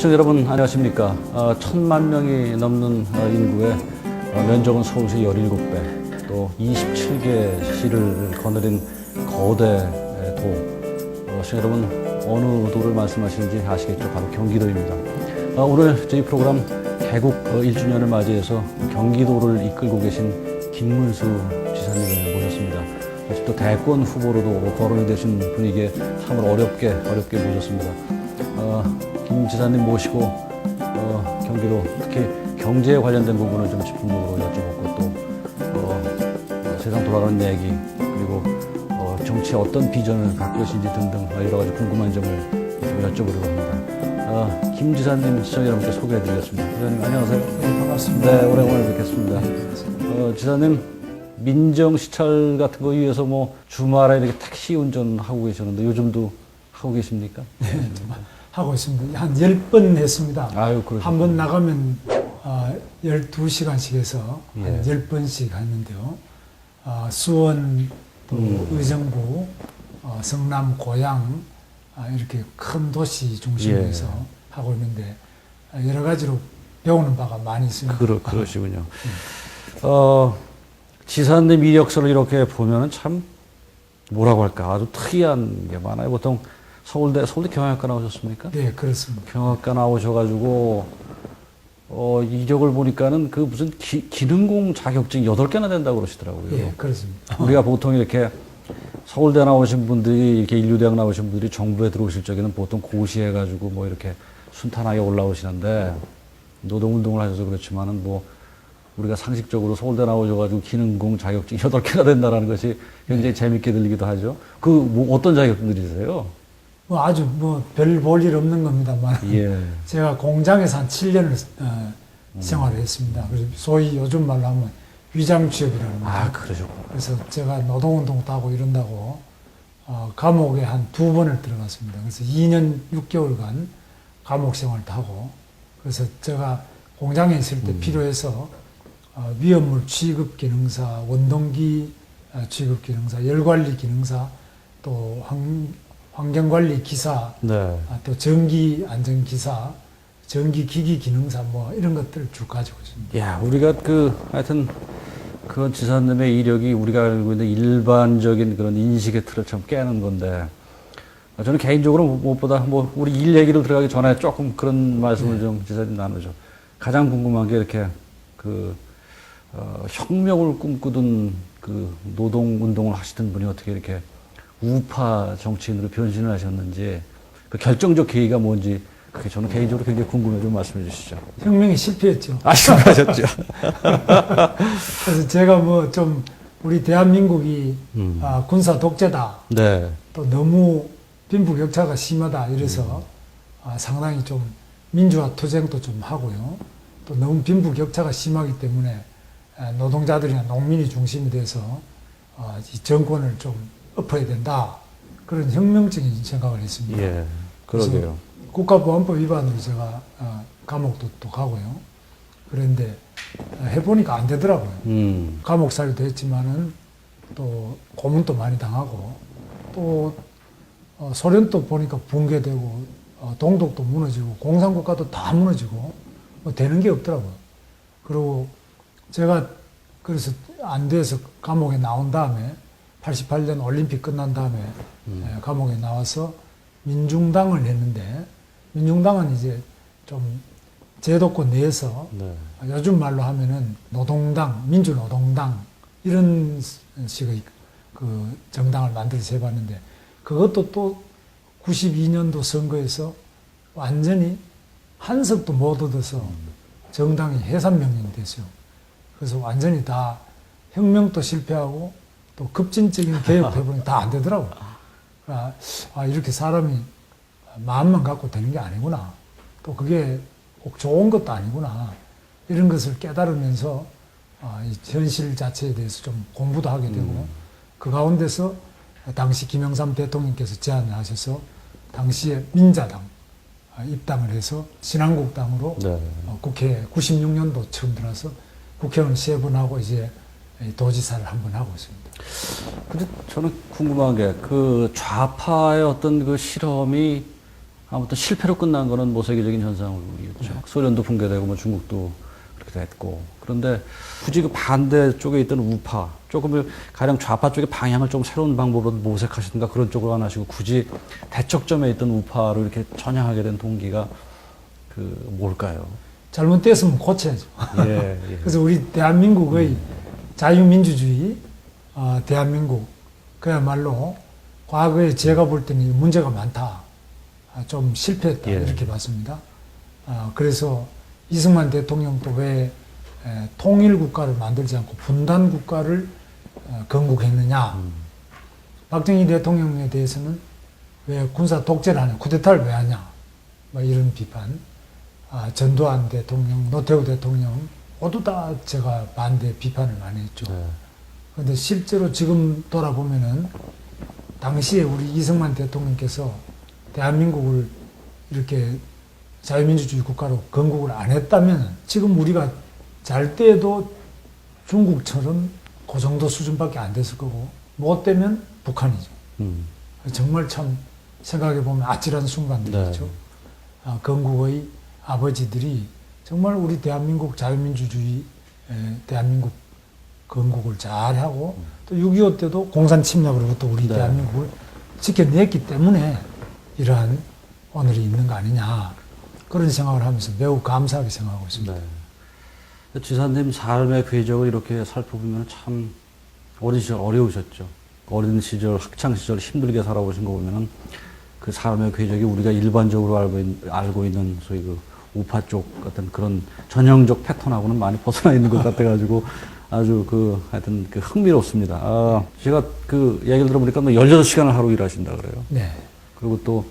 시청자 여러분 안녕하십니까. 1000만 명이 넘는 인구의 면적은 서울시 17배, 또 27개 시를 거느린 거대 도. 시청자 여러분 어느 도를 말씀하시는지 아시겠죠? 바로 경기도입니다. 오늘 저희 프로그램 개국 1주년을 맞이해서 경기도를 이끌고 계신 김문수 지사님을 모셨습니다. 또 대권 후보로도 거론이 되신 분에게 참으로 어렵게 모셨습니다. 김 지사님 모시고 경기도 특히 경제에 관련된 부분을 좀 집중적으로 여쭤보고 또 세상 돌아가는 얘기 그리고 정치에 어떤 비전을 갖고 계신지 등등 여러 가지 궁금한 점을 좀 여쭤보려고 합니다. 김 지사님 시청자 여러분께 소개해드리겠습니다. 지사님 안녕하세요. 네, 반갑습니다. 네, 오랜만에 뵙겠습니다. 네, 지사님 민정 시찰 같은 거 위해서 뭐 주말에 이렇게 택시 운전하고 계셨는데 요즘도 하고 계십니까? 네, 하고 있습니다. 한 10번 했습니다. 아유, 한 번 나가면 12시간씩 해서 한 10번씩 하는데요. 수원, 또 의정부, 성남, 고양 이렇게 큰 도시 중심으로 해서 하고 있는데 여러 가지로 배우는 바가 많이 있습니다. 그러시군요. 지사님 이력서를 이렇게 보면은 참 뭐라고 할까 아주 특이한 게 많아요. 보통 서울대 경영학과 나오셨습니까? 네, 그렇습니다. 경영학과 나오셔가지고 이력을 보니까는 그 무슨 기능공 자격증이 8개나 된다고 그러시더라고요. 네, 그렇습니다. 우리가 보통 이렇게 서울대 나오신 분들이 이렇게 인류대학 나오신 분들이 정부에 들어오실 적에는 보통 고시해가지고 뭐 이렇게 순탄하게 올라오시는데 노동운동을 하셔서 그렇지만은 뭐 우리가 상식적으로 서울대 나오셔가지고 기능공 자격증이 8개나 된다라는 것이 굉장히 재밌게 들리기도 하죠. 뭐 어떤 자격증들이세요? 아주 별 볼 일 없는 겁니다만 제가 공장에서 한 7년을 생활을 했습니다. 그래서 소위 요즘 말로 하면 위장 취업이라는 거죠. 그러죠. 그래서 제가 노동운동도 하고 이런다고 감옥에 한 2번을 들어갔습니다. 그래서 2년 6개월간 감옥 생활도 하고 그래서 제가 공장에 있을 때 필요해서 위험물 취급 기능사, 원동기 취급 기능사, 열관리 기능사, 또 환경관리 기사, 또 전기 안전 기사, 전기 기기 기능사 뭐 이런 것들을 쭉 가지고 있습니다. 야, 우리가 하여튼 그런 지사님의 이력이 우리가 알고 있는 일반적인 그런 인식의 틀을 참 깨는 건데 저는 개인적으로 무엇보다 우리 일 얘기를 들어가기 전에 조금 그런 말씀을 좀 지사님 나누죠. 가장 궁금한 게 이렇게 혁명을 꿈꾸던 노동 운동을 하시던 분이 어떻게 이렇게 우파 정치인으로 변신을 하셨는지 그 결정적 계기가 뭔지 그게 저는 개인적으로 굉장히 궁금해요. 좀 말씀해 주시죠. 혁명이 실패했죠. 실패하셨죠. 그래서 제가 좀 우리 대한민국이 군사 독재다. 네. 또 너무 빈부격차가 심하다. 이래서 상당히 좀 민주화 투쟁도 좀 하고요. 또 너무 빈부격차가 심하기 때문에 노동자들이나 농민이 중심이 돼서 이 정권을 좀 엎어야 된다. 그런 혁명적인 생각을 했습니다. 예, 그러게요. 국가보안법 위반으로 제가 감옥도 또 가고요. 그런데 해보니까 안 되더라고요. 감옥살이도 했지만은 또 고문도 많이 당하고 또 소련도 보니까 붕괴되고 동독도 무너지고 공산국가도 다 무너지고 되는 게 없더라고요. 그리고 제가 그래서 안 돼서 감옥에 나온 다음에 88년 올림픽 끝난 다음에 감옥에 나와서 민중당을 했는데 민중당은 이제 좀 제도권 내에서 요즘 말로 하면은 노동당, 민주노동당 이런 식의 그 정당을 만들어서 해봤는데 그것도 또 92년도 선거에서 완전히 한 석도 못 얻어서 정당이 해산명령이 됐어요. 그래서 완전히 다 혁명도 실패하고 또 급진적인 개혁도 해보니 다 안 되더라고요. 이렇게 사람이 마음만 갖고 되는 게 아니구나. 또 그게 꼭 좋은 것도 아니구나. 이런 것을 깨달으면서 이 현실 자체에 대해서 좀 공부도 하게 되고 그 가운데서 당시 김영삼 대통령께서 제안을 하셔서 당시에 민자당 입당을 해서 신한국당으로 국회에 96년도 처음 들어서 국회의원 3번 하고 이제 도지사를 한 번 하고 있습니다. 근데 저는 궁금한 게 그 좌파의 어떤 그 실험이 아무튼 실패로 끝난 거는 뭐 세계적인 현상이었죠. 소련도 붕괴되고 뭐 중국도 그렇게 됐고. 그런데 굳이 그 반대 쪽에 있던 우파, 조금 가령 좌파 쪽의 방향을 좀 새로운 방법으로 모색하시든가 그런 쪽으로 안 하시고 굳이 대척점에 있던 우파를 이렇게 전향하게 된 동기가 뭘까요? 잘못됐으면 고쳐야죠. 예, 예. 그래서 우리 대한민국의 자유민주주의, 대한민국, 그야말로 과거에 제가 볼 때는 문제가 많다. 좀 실패했다. 예. 이렇게 봤습니다. 그래서 이승만 대통령도 왜 통일국가를 만들지 않고 분단국가를 건국했느냐. 박정희 대통령에 대해서는 왜 군사 독재를 하냐, 쿠데타를 왜 하냐. 뭐 이런 비판. 전두환 대통령, 노태우 대통령 모두 다 제가 반대 비판을 많이 했죠. 그런데 실제로 지금 돌아보면은 당시에 우리 이승만 대통령께서 대한민국을 이렇게 자유민주주의 국가로 건국을 안 했다면 지금 우리가 잘 때에도 중국처럼 그 정도 수준밖에 안 됐을 거고 못 되면 북한이죠. 정말 참 생각해 보면 아찔한 순간들이죠. 네. 건국의 아버지들이 정말 우리 대한민국 자유민주주의 대한민국 건국을 잘하고 또 6.25 때도 공산 침략으로부터 우리 네. 대한민국을 지켜냈기 때문에 이러한 오늘이 있는 거 아니냐 그런 생각을 하면서 매우 감사하게 생각하고 있습니다. 네. 지사님 삶의 궤적을 이렇게 살펴보면 참 어린 시절 어려우셨죠. 어린 시절, 학창 시절 힘들게 살아오신 거 보면은 그 삶의 궤적이 우리가 일반적으로 알고 있는 소위 그 우파 쪽 같은 그런 전형적 패턴하고는 많이 벗어나 있는 것 같아가지고 아주 하여튼 흥미롭습니다. 제가 얘기를 들어보니까 16시간을 하루 일하신다 그래요. 네. 그리고 또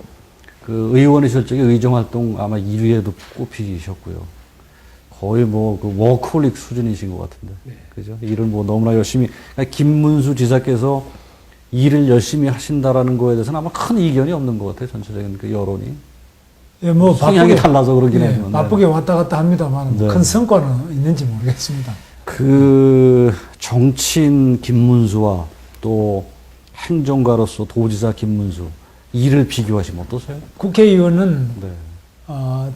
의원이실 적에 의정활동 아마 1위에도 꼽히셨고요. 거의 워커홀릭 수준이신 것 같은데. 네. 그죠? 일을 너무나 열심히, 그러니까 김문수 지사께서 일을 열심히 하신다라는 거에 대해서는 아마 큰 이견이 없는 것 같아요. 전체적인 여론이. 예, 성향이 달라서 그러긴 예, 해요. 바쁘게 왔다 갔다 합니다만 네. 큰 성과는 있는지 모르겠습니다. 정치인 김문수와 또 행정가로서 도지사 김문수 일을 비교하시면 어떠세요? 국회의원은 네.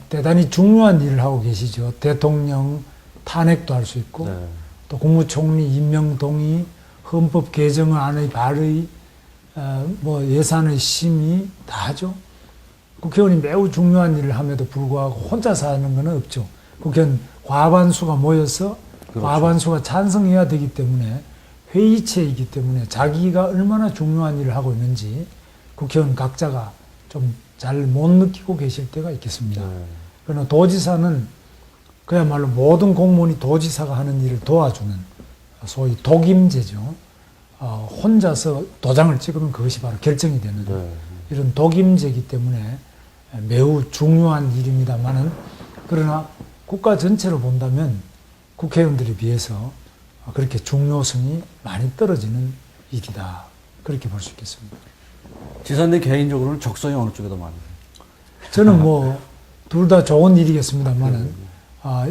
대단히 중요한 일을 하고 계시죠. 대통령 탄핵도 할 수 있고 네. 또 국무총리 임명 동의, 헌법 개정안의 발의, 예산의 심의 다 하죠. 국회의원이 매우 중요한 일을 함에도 불구하고 혼자서 하는 건 없죠. 국회의원 과반수가 모여서 그렇죠. 과반수가 찬성해야 되기 때문에 회의체이기 때문에 자기가 얼마나 중요한 일을 하고 있는지 국회의원 각자가 좀 잘 못 느끼고 계실 때가 있겠습니다. 네. 그러나 도지사는 그야말로 모든 공무원이 도지사가 하는 일을 도와주는 소위 독임제죠. 혼자서 도장을 찍으면 그것이 바로 결정이 되는 네. 이런 독임제이기 때문에 매우 중요한 일입니다만은 그러나 국가 전체로 본다면 국회의원들에 비해서 그렇게 중요성이 많이 떨어지는 일이다. 그렇게 볼 수 있겠습니다. 지사님 개인적으로는 적성이 어느 쪽에 더 많으세요? 저는 둘 다 좋은 일이겠습니다만은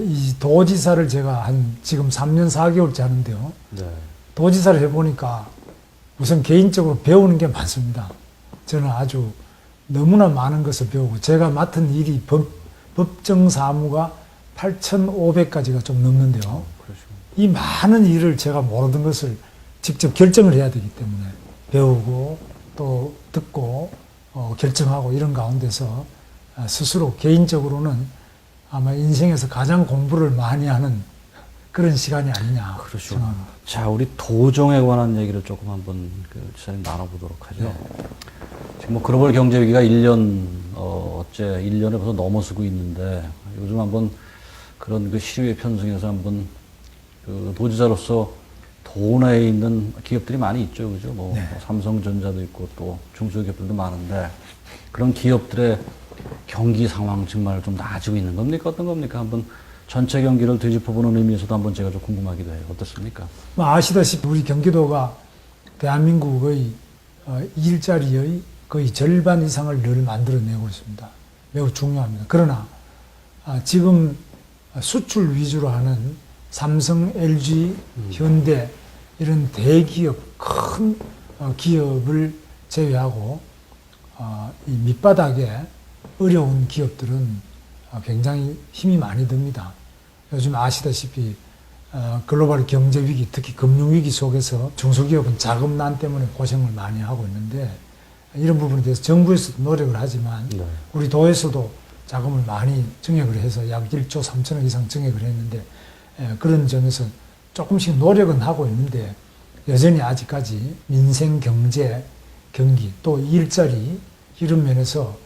이 도지사를 제가 지금 3년 4개월째 하는데요. 네. 도지사를 해보니까 우선 개인적으로 배우는 게 많습니다. 저는 아주 너무나 많은 것을 배우고 제가 맡은 일이 법정 사무가 8,500가지가 좀 넘는데요. 이 많은 일을 제가 모르던 것을 직접 결정을 해야 되기 때문에 배우고 또 듣고 결정하고 이런 가운데서 스스로 개인적으로는 아마 인생에서 가장 공부를 많이 하는 그런 시간이 아니냐 생각합니다. 자, 우리 도정에 관한 얘기를 조금 한번 지사님 나눠보도록 하죠. 네. 지금 글로벌 경제 위기가 1년에 벌써 넘어서고 있는데 요즘 한번 그런 시류에 편승해서 한번 도지사로서 도내에 있는 기업들이 많이 있죠, 그죠? 네. 삼성전자도 있고 또 중소기업들도 많은데 그런 기업들의 경기 상황 정말 좀 나아지고 있는 겁니까? 어떤 겁니까? 한번 전체 경기를 되짚어보는 의미에서도 한번 제가 좀 궁금하기도 해요. 어떻습니까? 아시다시피 우리 경기도가 대한민국의 일자리의 거의 절반 이상을 늘 만들어내고 있습니다. 매우 중요합니다. 그러나 지금 수출 위주로 하는 삼성, LG, 현대 이런 대기업, 큰 기업을 제외하고 이 밑바닥에 어려운 기업들은 굉장히 힘이 많이 듭니다. 요즘 아시다시피 글로벌 경제 위기, 특히 금융 위기 속에서 중소기업은 자금난 때문에 고생을 많이 하고 있는데 이런 부분에 대해서 정부에서도 노력을 하지만 네. 우리 도에서도 자금을 많이 증액을 해서 약 1조 3천억 이상 증액을 했는데 그런 점에서 조금씩 노력은 하고 있는데 여전히 아직까지 민생, 경제, 경기 또 일자리 이런 면에서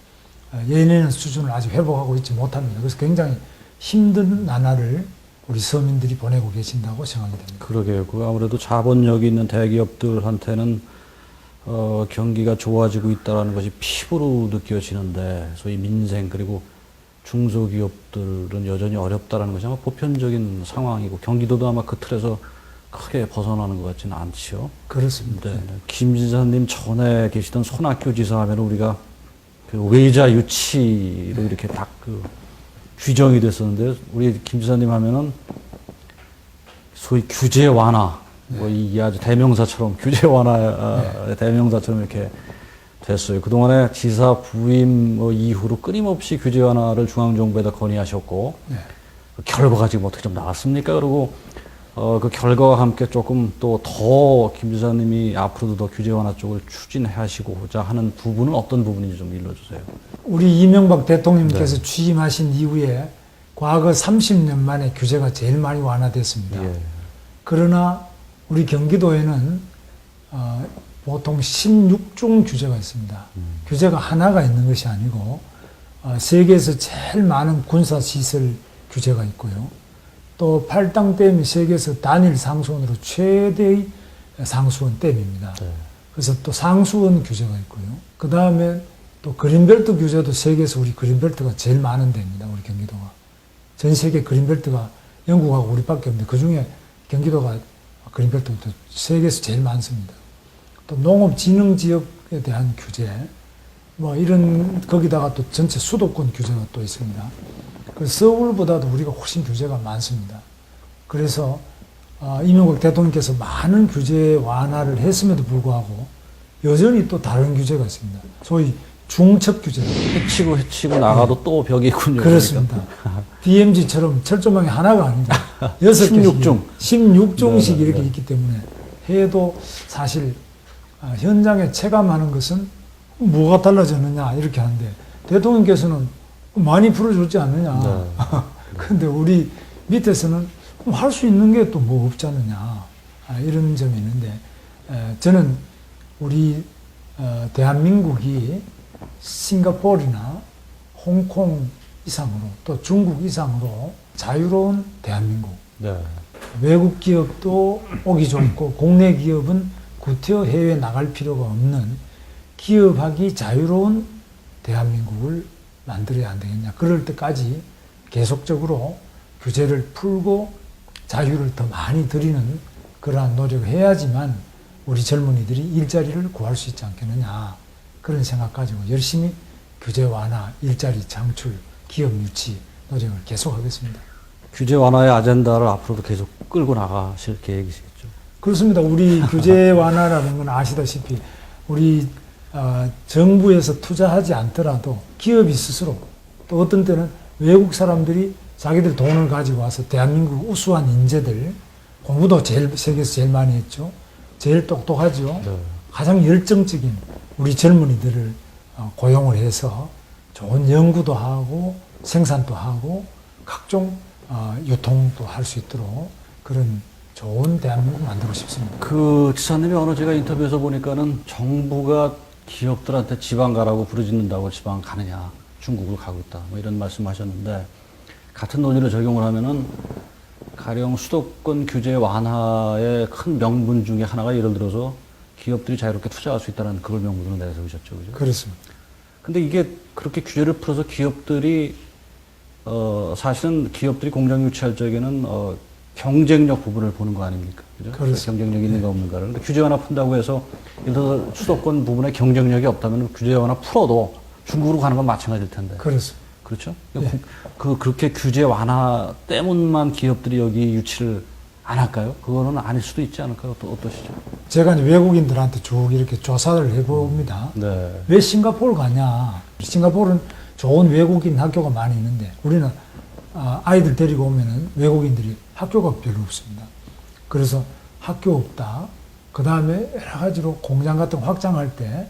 예년의 수준을 아직 회복하고 있지 못합니다. 그래서 굉장히 힘든 나날을 우리 서민들이 보내고 계신다고 생각이 됩니다. 그러게요. 그 아무래도 자본력이 있는 대기업들한테는 경기가 좋아지고 있다는 것이 피부로 느껴지는데 소위 민생 그리고 중소기업들은 여전히 어렵다는 것이 아마 보편적인 상황이고 경기도도 아마 그 틀에서 크게 벗어나는 것 같지는 않지요. 그렇습니다. 네. 김 지사님 전에 계시던 손학규 지사 하면 우리가 그 외자 유치로 이렇게 딱 그 규정이 됐었는데 우리 김 지사님 하면은 소위 규제 완화 뭐 이 아주 대명사처럼 규제 완화 대명사처럼 이렇게 됐어요. 그동안에 지사 부임 이후로 끊임없이 규제 완화를 중앙정부에다 건의하셨고 그 결과가 지금 어떻게 좀 나왔습니까? 그리고 그 결과와 함께 조금 또 더 김 지사님이 앞으로도 더 규제 완화 쪽을 추진하시고자 하는 부분은 어떤 부분인지 좀 일러주세요. 우리 이명박 대통령께서 취임하신 이후에 과거 30년 만에 규제가 제일 많이 완화됐습니다. 예. 그러나 우리 경기도에는 보통 16종 규제가 있습니다. 규제가 하나가 있는 것이 아니고 세계에서 제일 많은 군사시설 규제가 있고요. 또 팔당댐이 세계에서 단일 상수원으로 최대의 상수원 댐입니다. 네. 그래서 또 상수원 규제가 있고요. 그 다음에 또 그린벨트 규제도 세계에서 우리 그린벨트가 제일 많은 데입니다. 우리 경기도가. 전 세계 그린벨트가 영국하고 우리밖에 없는데 그중에 경기도가 그린벨트도 세계에서 제일 많습니다. 또 농업진흥지역에 대한 규제, 뭐 이런 거기다가 또 전체 수도권 규제가 또 있습니다. 그래서 서울보다도 우리가 훨씬 규제가 많습니다. 그래서 이명박 대통령께서 많은 규제 완화를 했음에도 불구하고 여전히 또 다른 규제가 있습니다. 소위 중첩 규제. 해치고 나가도 또 벽이 있군요. 그렇습니다. DMZ처럼 철조망이 하나가 아닙니다. 16종. 16종씩 네, 이렇게 네. 있기 때문에 해도 사실 현장에 체감하는 것은 뭐가 달라졌느냐 이렇게 하는데 대통령께서는 많이 풀어줬지 않느냐. 그런데 우리 밑에서는 할 수 있는 게 또 뭐 없지 않느냐. 이런 점이 있는데 저는 우리 대한민국이 싱가포르나 홍콩 이상으로 또 중국 이상으로 자유로운 대한민국. 네. 외국 기업도 오기 좋고 국내 기업은 구태여 해외 나갈 필요가 없는 기업하기 자유로운 대한민국을 만들어야 안 되겠냐. 그럴 때까지 계속적으로 규제를 풀고 자유를 더 많이 드리는 그러한 노력을 해야지만 우리 젊은이들이 일자리를 구할 수 있지 않겠느냐. 그런 생각 가지고 열심히 규제 완화, 일자리 창출, 기업 유치 노력을 계속하겠습니다. 규제 완화의 아젠다를 앞으로도 계속 끌고 나가실 계획이시겠죠? 그렇습니다. 우리 규제 완화라는 건 아시다시피 우리 정부에서 투자하지 않더라도 기업이 스스로 또 어떤 때는 외국 사람들이 자기들 돈을 가지고 와서 대한민국 우수한 인재들 공부도 세계에서 제일 많이 했죠. 제일 똑똑하죠. 네. 가장 열정적인 우리 젊은이들을 고용을 해서 좋은 연구도 하고 생산도 하고 각종 유통도 할 수 있도록 그런 좋은 대한민국 만들고 싶습니다. 그 지사님이 어느 제가 인터뷰에서 보니까는 정부가 기업들한테 지방 가라고 부르짖는다고 지방 가느냐, 중국을 가고 있다, 뭐 이런 말씀하셨는데 같은 논리를 적용을 하면은 가령 수도권 규제 완화의 큰 명분 중에 하나가 예를 들어서 기업들이 자유롭게 투자할 수 있다는 그걸 명분으로 내세우셨죠, 그죠? 그렇습니다. 근데 이게 그렇게 규제를 풀어서 기업들이 사실은 기업들이 공장 유치할 적에는 경쟁력 부분을 보는 거 아닙니까? 그죠? 그렇습니다. 경쟁력이 있는가 없는가를. 근데 규제 완화 푼다고 해서 예를 들어서 수도권 부분에 경쟁력이 없다면 규제 완화 풀어도 중국으로 가는 건 마찬가지일 텐데. 그렇습니다. 그렇죠? 네. 그렇게 규제 완화 때문만 기업들이 여기 유치를 안 할까요? 그거는 아닐 수도 있지 않을까요? 어떠시죠? 제가 이제 외국인들한테 쭉 이렇게 조사를 해봅니다. 네. 왜 싱가포르 가냐? 싱가포르는 좋은 외국인 학교가 많이 있는데 우리는 아이들 데리고 오면은 외국인들이 학교가 별로 없습니다. 그래서 학교 없다. 그 다음에 여러 가지로 공장 같은 거 확장할 때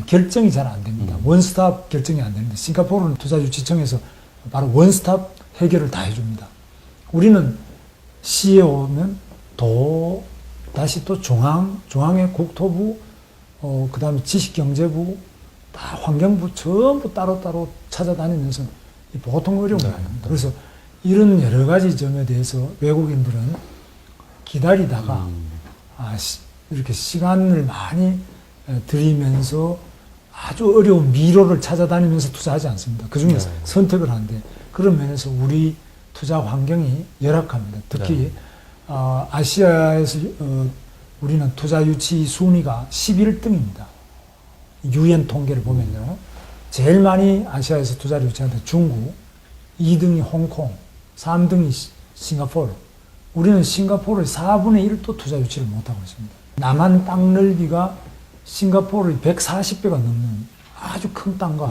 결정이 잘 안 됩니다. 원스톱 결정이 안 되는데 싱가포르는 투자유치청에서 바로 원스톱 해결을 다 해줍니다. 우리는 시에 오면 다시 또 중앙의 국토부, 그 다음에 지식경제부, 다 환경부 전부 따로따로 찾아다니면서 보통 어려운 거 아닙니다. 그래서 이런 여러 가지 점에 대해서 외국인들은 기다리다가 이렇게 시간을 많이 들이면서 아주 어려운 미로를 찾아다니면서 투자하지 않습니다. 그 중에서 선택을 하는데 그런 면에서 우리 투자 환경이 열악합니다. 특히 아시아에서 우리는 투자 유치 순위가 11등입니다. UN 통계를 보면요. 제일 많이 아시아에서 투자를 유치하는데 중국, 2등이 홍콩, 3등이 싱가포르. 우리는 싱가포르의 4분의 1도 투자 유치를 못하고 있습니다. 남한 땅 넓이가 싱가포르의 140배가 넘는 아주 큰 땅과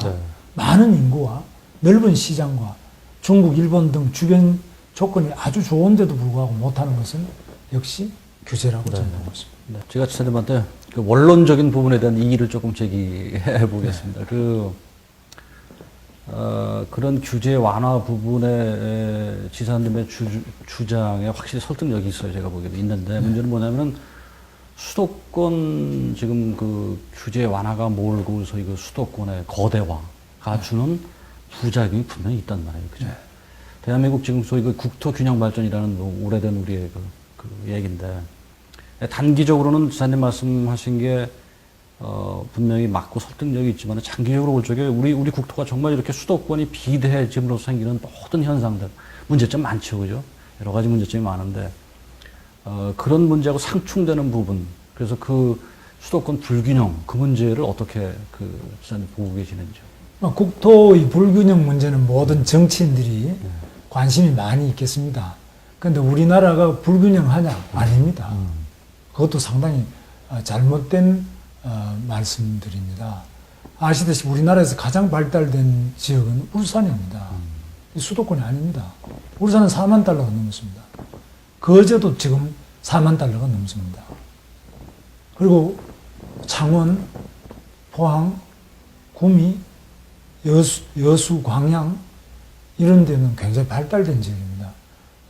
많은 인구와 넓은 시장과 중국, 일본 등 주변 조건이 아주 좋은데도 불구하고 못하는 것은 역시 규제라고 저는 보고 있습니다. 네. 제가 지사님한테 그 원론적인 부분에 대한 이의를 조금 제기해 보겠습니다. 그런 규제 완화 부분에 지사님의 주장에 확실히 설득력이 있어요. 제가 보기에도 있는데 문제는 뭐냐면은 수도권 지금 그 규제 완화가 몰고 소위 그 수도권의 거대화가 주는 부작용이 분명히 있단 말이에요. 그죠? 대한민국 지금 소위 그 국토 균형 발전이라는 오래된 우리의 그 얘기인데 단기적으로는 지사님 말씀하신 게 분명히 맞고 설득력이 있지만 장기적으로 볼 적에 우리 국토가 정말 이렇게 수도권이 비대해짐으로써 생기는 모든 현상들 문제점 많죠, 그죠? 여러 가지 문제점이 많은데 그런 문제하고 상충되는 부분, 그래서 그 수도권 불균형 그 문제를 어떻게 지사님 보고 계시는지요? 국토의 불균형 문제는 모든 정치인들이 관심이 많이 있겠습니다. 그런데 우리나라가 불균형하냐? 아닙니다. 그것도 상당히 잘못된 말씀드립니다. 아시다시피 우리나라에서 가장 발달된 지역은 울산입니다. 수도권이 아닙니다. 울산은 4만 달러가 넘습니다. 거제도 지금 4만 달러가 넘습니다. 그리고 창원, 포항, 구미, 여수, 광양 이런 데는 굉장히 발달된 지역입니다.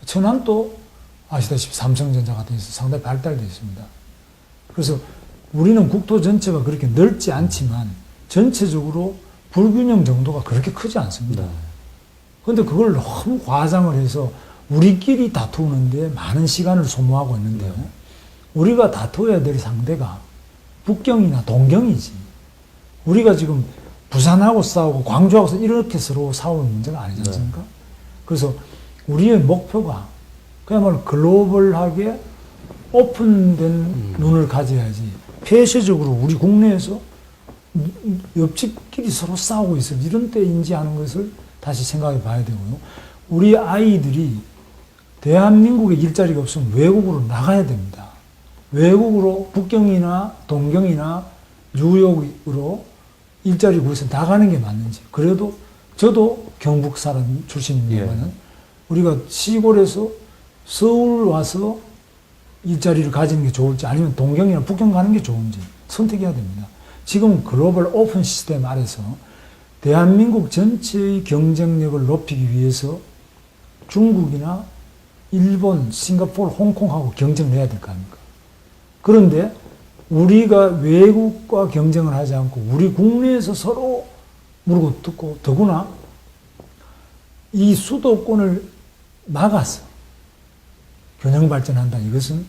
천안도 아시다시피 삼성전자 같은 데서 상당히 발달되어 있습니다. 그래서 우리는 국토 전체가 그렇게 넓지 않지만 전체적으로 불균형 정도가 그렇게 크지 않습니다. 그런데 그걸 너무 과장을 해서 우리끼리 다투는데 많은 시간을 소모하고 있는데요. 우리가 다투어야 될 상대가 북경이나 동경이지. 우리가 지금 부산하고 싸우고 광주하고 이렇게 서로 싸우는 문제가 아니지 않습니까? 그래서 우리의 목표가 그야말로 글로벌하게 오픈된 눈을 가져야지 폐쇄적으로 우리 국내에서 옆집끼리 서로 싸우고 있어 이런 때인지 하는 것을 다시 생각해 봐야 되고요. 우리 아이들이 대한민국에 일자리가 없으면 외국으로 나가야 됩니다. 외국으로 북경이나 동경이나 뉴욕으로 일자리 구해서 나가는 게 맞는지. 그래도 저도 경북 사람 출신입니다만 우리가 시골에서 서울 와서 일자리를 가지는 게 좋을지 아니면 동경이나 북경 가는 게 좋은지 선택해야 됩니다. 지금 글로벌 오픈 시스템 아래서 대한민국 전체의 경쟁력을 높이기 위해서 중국이나 일본, 싱가포르, 홍콩하고 경쟁을 해야 될 거 아닙니까? 그런데 우리가 외국과 경쟁을 하지 않고 우리 국내에서 서로 물고 뜯고 더구나 이 수도권을 막아서 균형 발전한다. 이것은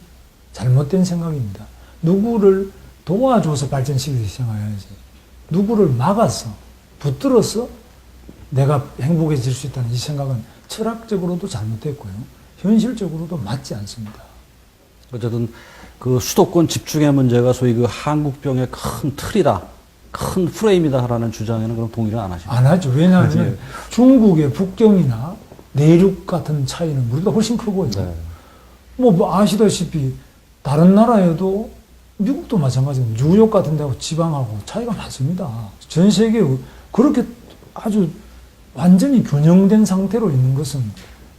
잘못된 생각입니다. 누구를 도와줘서 발전시키기 생각해야지. 누구를 막아서 붙들어서 내가 행복해질 수 있다는 이 생각은 철학적으로도 잘못됐고요. 현실적으로도 맞지 않습니다. 어쨌든 그 수도권 집중의 문제가 소위 그 한국병의 큰 틀이다, 큰 프레임이다라는 주장에는 그럼 동의를 안 하십니까? 안 하죠. 왜냐하면 중국의 북경이나 내륙 같은 차이는 우리보다 훨씬 크고요. 뭐 아시다시피 다른 나라에도 미국도 마찬가지입니다. 뉴욕 같은 데하고 지방하고 차이가 많습니다. 전 세계에 그렇게 아주 완전히 균형된 상태로 있는 것은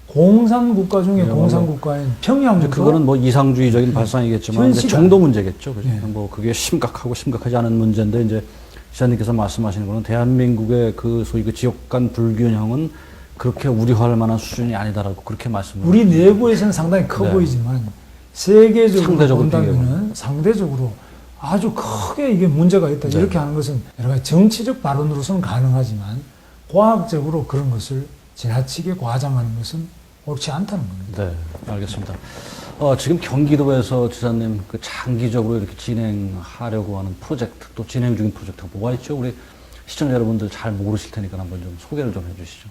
공산국가 중에 공산국가인 평양도 그거는 뭐 이상주의적인 발상이겠지만 이제 정도 문제겠죠. 그죠? 뭐 그게 심각하고 심각하지 않은 문제인데 이제 시장님께서 말씀하시는 거는 대한민국의 그 소위 그 지역 간 불균형은 그렇게 우려할 만한 수준이 아니다라고 그렇게 말씀을. 우리 내부에서는 상당히 커 보이지만 세계적으로 상대적으로 본다면은 상대적으로 아주 크게 이게 문제가 있다. 이렇게 하는 것은 여러 가지 정치적 발언으로서는 가능하지만 과학적으로 그런 것을 지나치게 과장하는 것은 옳지 않다는 겁니다. 네, 알겠습니다. 지금 경기도에서 지사님 그 장기적으로 이렇게 진행하려고 하는 프로젝트 또 진행 중인 프로젝트가 뭐가 있죠? 우리 시청자 여러분들 잘 모르실 테니까 한번 좀 소개를 좀 해주시죠.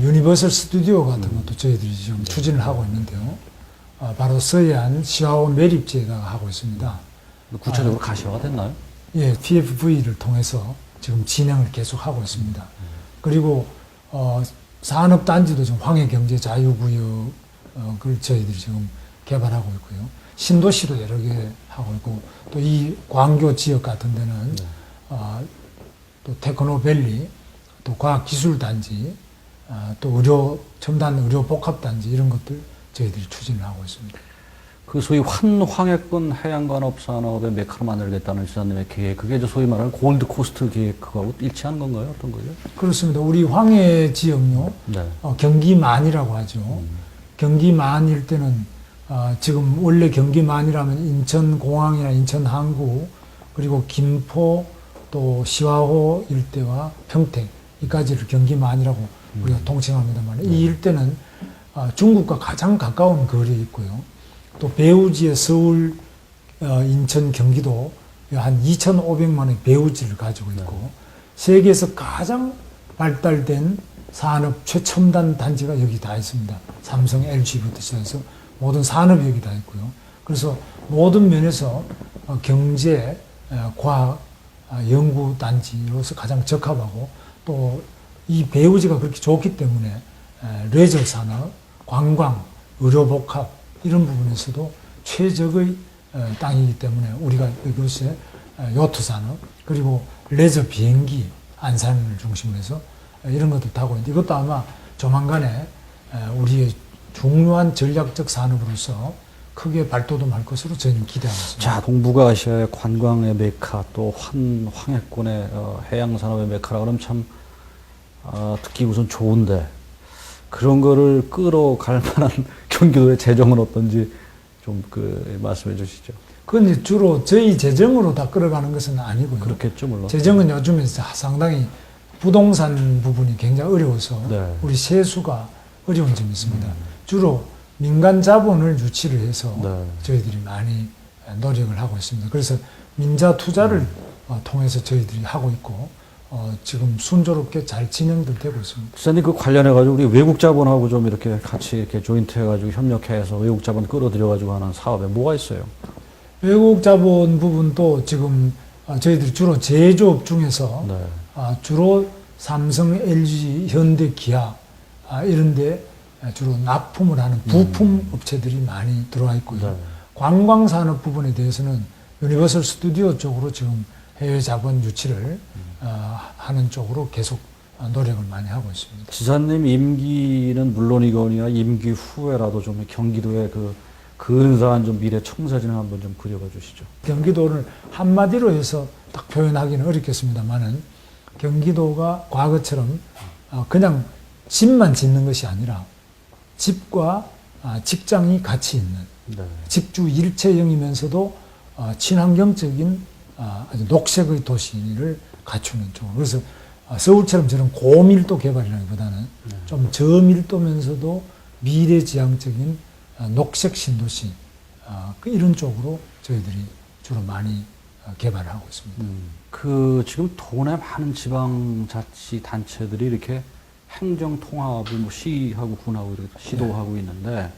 유니버설 스튜디오 같은 것도 저희들이 지금 추진을 하고 있는데요. 바로 서해안 시화호 매립지에다가 하고 있습니다. 구체적으로 가시화가 됐나요? 예, PFV를 통해서 지금 진행을 계속 하고 있습니다. 그리고 산업단지도 지금 황해경제자유구역을 저희들이 지금 개발하고 있고요. 신도시도 여러 개 하고 있고 또 이 광교 지역 같은 데는 또 테크노밸리, 또 과학기술단지, 또 첨단 의료복합단지 이런 것들 저희들이 추진을 하고 있습니다. 그 소위 환황해권 해양관업산업의 메카로 만들겠다는 지사님의 계획, 그게 이제 소위 말하는 골드코스트 계획하고 일치하는 건가요? 어떤 거죠? 그렇습니다. 우리 황해 지역요, 네. 경기만이라고 하죠. 경기만일 때는 지금 원래 경기만이라면 인천공항이나 인천항구 그리고 김포 또 시화호 일대와 평택 이까지를 경기만이라고 우리가 통칭합니다만 이 일대는 중국과 가장 가까운 거리에 있고요. 또 배후지에 서울, 인천, 경기도 한 2,500만의 배후지를 가지고 있고 세계에서 가장 발달된 산업 최첨단 단지가 여기 다 있습니다. 삼성, LG부터 시작해서 모든 산업이 여기 다 있고요. 그래서 모든 면에서 경제, 과학, 연구 단지로서 가장 적합하고 또 이 배후지가 그렇게 좋기 때문에 레저 산업, 관광, 의료복합 이런 부분에서도 최적의 땅이기 때문에 우리가 이것에 요트 산업 그리고 레저 비행기 안산을 중심으로 해서 이런 것도 타고 있는데 이것도 아마 조만간에 우리의 중요한 전략적 산업으로서 크게 발돋움할 것으로 저는 기대하고 있습니다. 자, 동북아시아의 관광의 메카 또 황해권의 해양산업의 메카라 그러면 참 듣기 우선 좋은데 그런 거를 끌어갈 만한 경기도의 재정은 어떤지 좀 말씀해 주시죠. 그건 이제 주로 저희 재정으로 다 끌어가는 것은 아니고요. 그렇겠죠, 물론. 재정은 요즘에 상당히 부동산 부분이 굉장히 어려워서 네. 우리 세수가 어려운 점이 있습니다. 주로 민간 자본을 유치를 해서 네. 저희들이 많이 노력을 하고 있습니다. 그래서 민자 투자를 통해서 저희들이 하고 있고 지금 순조롭게 잘 진행도 되고 있습니다. 지사님 그 관련해가지고 우리 외국 자본하고 좀 이렇게 같이 이렇게 조인트 해가지고 협력해서 외국 자본 끌어들여가지고 하는 사업에 뭐가 있어요? 외국 자본 부분도 지금 저희들이 주로 제조업 중에서 네. 주로 삼성, LG, 현대, 기아 이런 데 주로 납품을 하는 부품 업체들이 많이 들어와 있고요. 네. 관광산업 부분에 대해서는 유니버설 스튜디오 쪽으로 지금 해외 자본 유치를 하는 쪽으로 계속 노력을 많이 하고 있습니다. 지사님 임기는 물론이거니와 임기 후에라도 좀 경기도의 그 근사한 좀 미래 청사진을 한번 좀 그려봐 주시죠. 경기도를 한마디로 해서 딱 표현하기는 어렵겠습니다만은 경기도가 과거처럼 그냥 집만 짓는 것이 아니라 집과 직장이 같이 있는 네. 집주 일체형이면서도 친환경적인 아주 녹색의 도시를 갖추는 쪽으로. 그래서 서울처럼 저런 고밀도 개발이라기보다는 좀 저밀도면서도 미래지향적인 녹색 신도시 이런 쪽으로 저희들이 주로 많이 개발을 하고 있습니다. 지금 도내 많은 지방자치단체들이 이렇게 행정통합을 뭐 시하고 군하고 이렇게 시도하고 있는데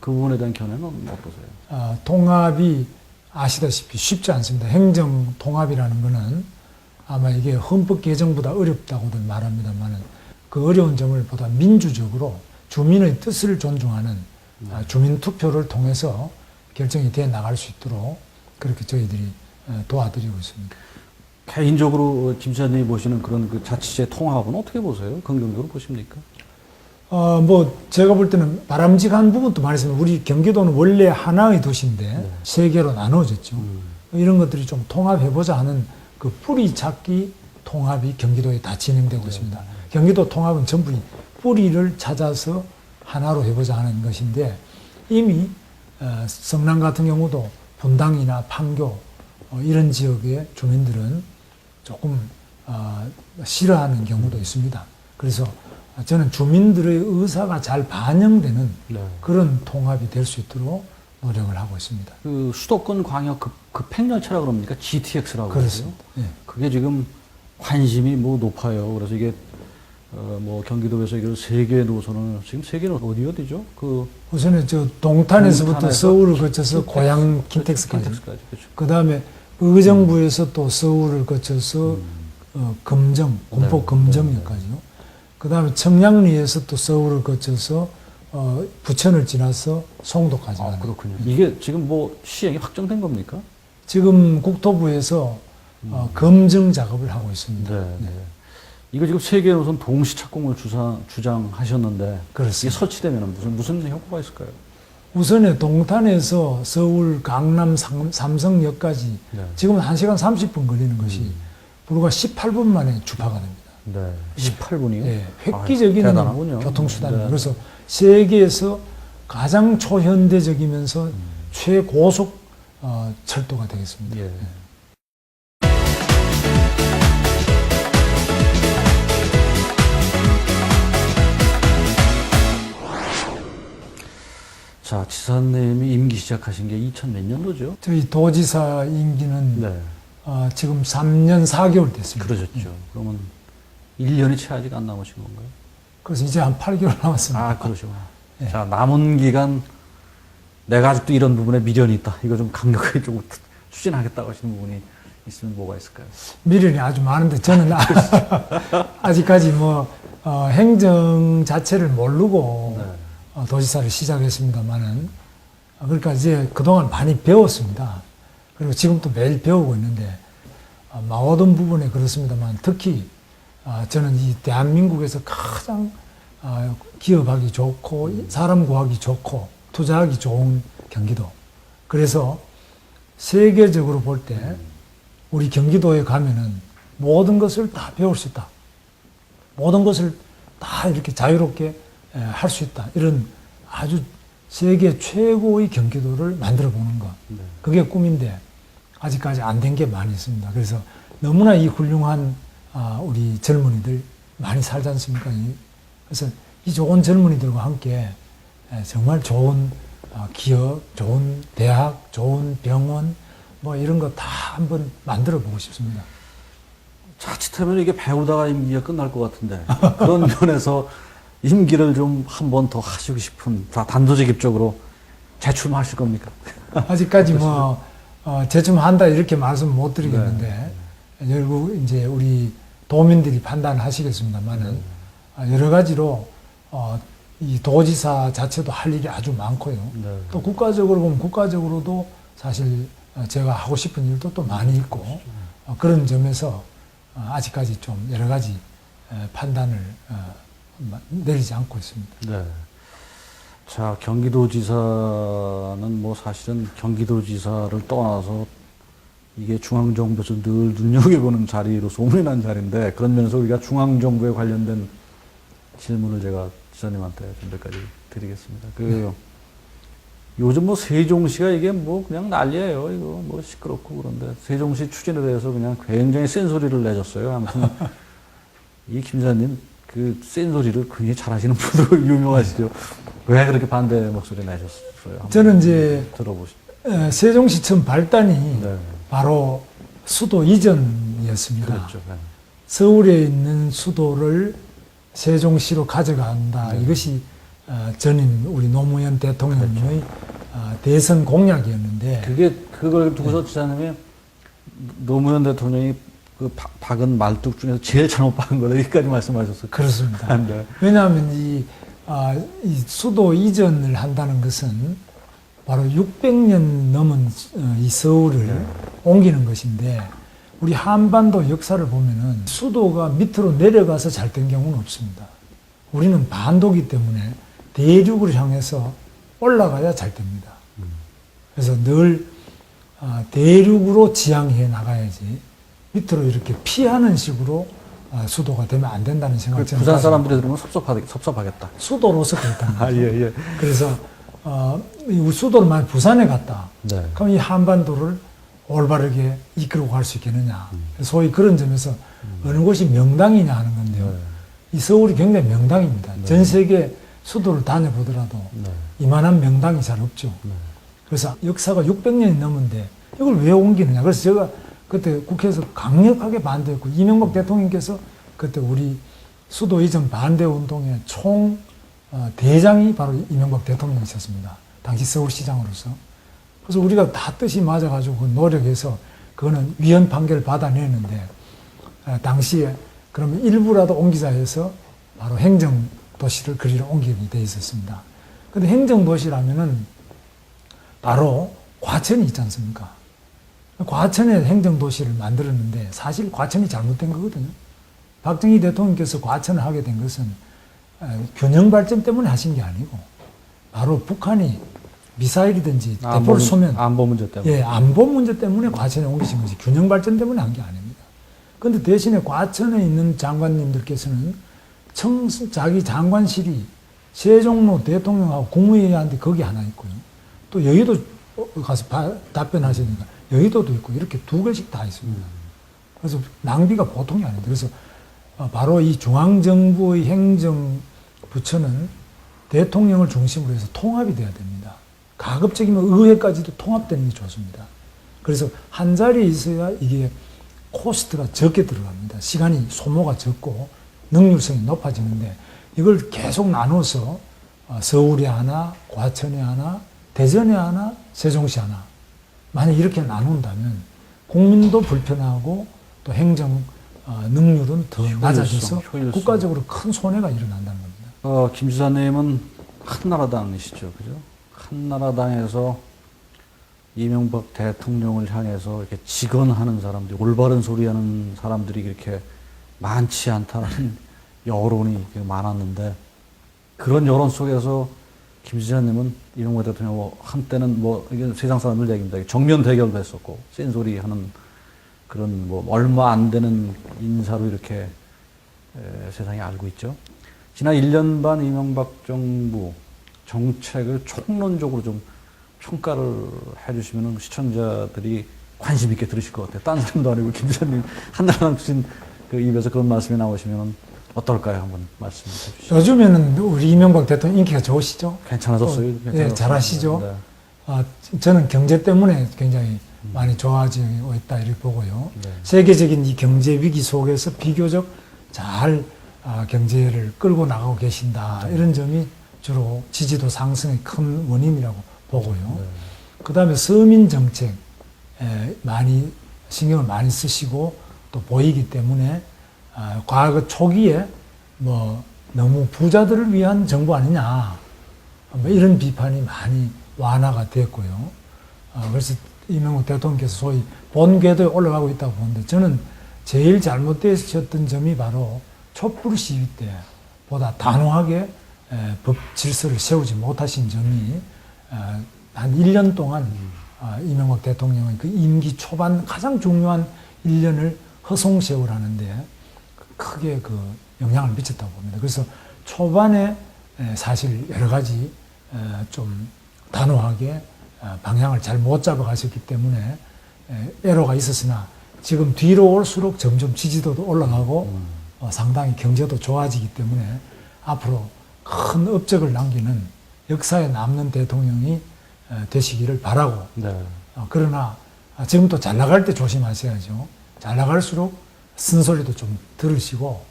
그 부분에 대한 견해는 어떠세요? 통합이 아시다시피 쉽지 않습니다. 행정 통합이라는 거는 아마 이게 헌법 개정보다 어렵다고들 말합니다만은 그 어려운 점을 보다 민주적으로 주민의 뜻을 존중하는 주민 투표를 통해서 결정이 돼 나갈 수 있도록 그렇게 저희들이 도와드리고 있습니다. 개인적으로 김 지사님이 보시는 그런 그 자치제 통합은 어떻게 보세요? 긍정적으로 보십니까? 뭐 제가 볼 때는 바람직한 부분도 많이 있습니다. 우리 경기도는 원래 하나의 도시인데 세 개로 나누어졌죠. 이런 것들이 좀 통합해보자 하는 그 뿌리 찾기 통합이 경기도에 다 진행되고 있습니다. 경기도 통합은 전부 이 뿌리를 찾아서 하나로 해보자 하는 것인데 이미 성남 같은 경우도 분당이나 판교 이런 지역의 주민들은 조금 싫어하는 경우도 있습니다. 그래서 저는 주민들의 의사가 잘 반영되는 그런 통합이 될 수 있도록 노력을 하고 있습니다. 그 수도권 광역 급행열차라 그럽니까? GTX라고 그러죠. 예. 그게 지금 관심이 뭐 높아요. 그래서 이게 뭐 경기도에서 이걸 세 개 노선을 지금 세 개는 어디죠? 그 우선은 저 동탄에서부터 동탄에서 서울을 거쳐서 고향 킨텍스까지. 그렇죠. 그 다음에 의정부에서 또 서울을 거쳐서 금정, 공포 금정역까지요. 그 다음에 청량리에서 또 서울을 거쳐서 부천을 지나서 송도까지 가는. 그렇군요. 이게 지금 뭐 시행이 확정된 겁니까? 지금 국토부에서 검증 작업을 하고 있습니다. 네. 이거 지금 세계 노선 동시 착공을 주장하셨는데 그렇습니다. 이게 설치되면 무슨 효과가 있을까요? 우선에 동탄에서 서울 강남 삼성역까지 지금은 1시간 30분 걸리는 것이 불과 18분 만에 주파가 됩니다. 네. 18분이요? 네. 획기적인 대단하군요. 교통수단입니다. 네. 그래서 세계에서 가장 초현대적이면서 최고속 철도가 되겠습니다. 예. 자, 지사님이 임기 시작하신 게 2000 몇 년도죠? 저희 도지사 임기는 네. 지금 3년 4개월 됐습니다. 그러셨죠. 그러면 1년이 채 아직 안 남으신 건가요? 그래서 이제 한 8개월 남았습니다. 아, 그러시구나. 네. 자, 남은 기간 내가 아직도 이런 부분에 미련이 있다. 이거 좀 강력하게 좀 추진하겠다고 하시는 부분이 있으면 뭐가 있을까요? 미련이 아주 많은데 저는 아직까지 뭐 행정 자체를 모르고 도지사를 시작했습니다만은 그러니까 이제 그동안 많이 배웠습니다. 그리고 지금 또 매일 배우고 있는데 마오던 부분에 그렇습니다만 특히 저는 이 대한민국에서 가장 기업하기 좋고 사람 구하기 좋고 투자하기 좋은 경기도. 그래서 세계적으로 볼 때 우리 경기도에 가면은 모든 것을 다 배울 수 있다. 모든 것을 다 이렇게 자유롭게 할 수 있다. 이런 아주 세계 최고의 경기도를 만들어 보는 것. 그게 꿈인데 아직까지 안 된 게 많이 있습니다. 그래서 너무나 이 훌륭한 우리 젊은이들 많이 살지 않습니까? 그래서 이 좋은 젊은이들과 함께 정말 좋은 기업, 좋은 대학, 좋은 병원 뭐 이런 거 다 한번 만들어 보고 싶습니다. 자칫하면 이게 배우다가 임기가 끝날 것 같은데 그런 면에서 임기를 좀 한 번 더 하시고 싶은 단도직입적으로 재출마하실 겁니까? 아직까지 뭐 재춤한다 이렇게 말씀 못 드리겠는데 결국 이제 우리 도민들이 판단하시겠습니다만은 여러 가지로 이 도지사 자체도 할 일이 아주 많고요. 또 국가적으로 보면 국가적으로도 사실 제가 하고 싶은 일도 또 많이 있고 그런 점에서 아직까지 좀 여러 가지 판단을 내리지 않고 있습니다. 네. 자, 경기도지사는 뭐 사실은 경기도지사를 떠나서 이게 중앙정부에서 늘 눈여겨보는 자리로 소문이 난 자리인데 그런 면에서 우리가 중앙정부에 관련된 질문을 제가 지사님한테 좀 몇 가지 드리겠습니다. 요즘 뭐 세종시가 이게 뭐 그냥 난리예요. 이거 뭐 시끄럽고 그런데 세종시 추진에 대해서 그냥 굉장히 센 소리를 내줬어요. 아무튼 이 김 지사님 그 센 소리를 굉장히 잘하시는 분으로 유명하시죠. 왜 그렇게 반대 목소리 내셨어요? 저는 이제 들어보시죠. 세종시 처음 발단이 바로 수도 이전이었습니다. 그렇죠. 네. 서울에 있는 수도를 세종시로 가져간다. 이것이 전임 우리 노무현 대통령의 대선 공약이었는데 그걸 두고서 지사님이 노무현 대통령이 그 박은 말뚝 중에서 제일 잘못 박은 거다 여기까지 말씀하셨어요. 그렇습니다. 네. 왜냐하면 이 수도 이전을 한다는 것은 바로 600년 넘은 이 서울을 옮기는 것인데 우리 한반도 역사를 보면은 수도가 밑으로 내려가서 잘 된 경우는 없습니다. 우리는 반도기 때문에 대륙을 향해서 올라가야 잘 됩니다. 그래서 늘 대륙으로 지향해 나가야지 밑으로 이렇게 피하는 식으로 수도가 되면 안 된다는 생각을 부산 사람들이 들으면 섭섭하겠다. 수도로서 그렇다는 거죠. 예. 그래서 이 수도를 만약 부산에 갔다. 네. 그럼 이 한반도를 올바르게 이끌고 갈 수 있겠느냐. 소위 그런 점에서 어느 곳이 명당이냐 하는 건데요. 네. 이 서울이 굉장히 명당입니다. 네. 전 세계 수도를 다녀보더라도 네. 이만한 명당이 잘 없죠. 네. 그래서 역사가 600년이 넘은데 이걸 왜 옮기느냐. 그래서 제가 그때 국회에서 강력하게 반대했고 이명박 대통령께서 그때 우리 수도 이전 반대 운동의 총 대장이 바로 이명박 대통령이셨습니다. 당시 서울시장으로서. 그래서 우리가 다 뜻이 맞아가지고 그 노력해서 그거는 위헌 판결을 받아내는데 당시에 그러면 일부라도 옮기자 해서 바로 행정도시를 그리로 옮기게 돼 있었습니다. 근데 행정도시라면은 바로 과천이 있지 않습니까? 과천에 행정도시를 만들었는데 사실 과천이 잘못된 거거든요. 박정희 대통령께서 과천을 하게 된 것은 균형 발전 때문에 하신 게 아니고 바로 북한이 미사일이든지 대포를 쏘면 안보 문제 때문에. 예, 안보 문제 때문에 과천에 옮기신 거지 균형 발전 때문에 한 게 아닙니다. 그런데 대신에 과천에 있는 장관님들께서는 자기 장관실이 세종로 대통령하고 국무회의하는데 거기 하나 있고요. 또 여의도 가서 답변하시니까 여의도도 있고 이렇게 두 개씩 다 있습니다. 그래서 낭비가 보통이 아닌데 그래서 바로 이 중앙정부의 행정부처는 대통령을 중심으로 해서 통합이 돼야 됩니다. 가급적이면 의회까지도 통합되는 게 좋습니다. 그래서 한 자리에 있어야 이게 코스트가 적게 들어갑니다. 시간이 소모가 적고 능률성이 높아지는데 이걸 계속 나눠서 서울에 하나, 과천에 하나, 대전에 하나, 세종시 하나 만약 이렇게 나눈다면 국민도 불편하고 또 행정 능률은 더 낮아져서 효율성. 국가적으로 큰 손해가 일어난다는 겁니다. 김 지사님은 한나라당이시죠, 그죠? 한나라당에서 이명박 대통령을 향해서 이렇게 직언하는 사람들이, 올바른 소리하는 사람들이 그렇게 많지 않다는 여론이 많았는데, 그런 여론 속에서 김 지사님은 이명박 대통령 한때는 이게 세상 사람들 얘기입니다. 정면 대결도 했었고, 센소리 하는 그런 얼마 안 되는 인사로 이렇게 세상이 알고 있죠. 지난 1년 반 이명박 정부 정책을 총론적으로 좀 평가를 해주시면 시청자들이 관심 있게 들으실 것 같아요. 딴 사람도 아니고 김 지사님 한나라당 출신 그 입에서 그런 말씀이 나오시면 어떨까요? 한번 말씀해 주시죠. 요즘에는 우리 이명박 대통령 인기가 좋으시죠? 괜찮아졌어요? 예, 잘하시죠? 네. 저는 경제 때문에 굉장히 많이 좋아지고 있다 이렇게 보고요. 네. 세계적인 이 경제 위기 속에서 비교적 잘 경제를 끌고 나가고 계신다. 이런 점이 주로 지지도 상승의 큰 원인이라고 보고요. 네. 그 다음에 서민 정책 많이 신경을 많이 쓰시고 또 보이기 때문에 과거 초기에 너무 부자들을 위한 정부 아니냐 이런 비판이 많이 완화가 됐고요. 그래서 이명박 대통령께서 소위 본 궤도에 올라가고 있다고 보는데 저는 제일 잘못되셨던 점이 바로 촛불 시위 때보다 단호하게 법 질서를 세우지 못하신 점이 한 1년 동안 이명박 대통령의 그 임기 초반 가장 중요한 1년을 허송세월하는데 크게 그 영향을 미쳤다고 봅니다. 그래서 초반에 사실 여러 가지 좀 단호하게 방향을 잘 못 잡아가셨기 때문에 애로가 있었으나 지금 뒤로 올수록 점점 지지도도 올라가고 상당히 경제도 좋아지기 때문에 앞으로 큰 업적을 남기는 역사에 남는 대통령이 되시기를 바라고 네. 그러나 지금 또 잘 나갈 때 조심하셔야죠. 잘 나갈수록 쓴소리도 좀 들으시고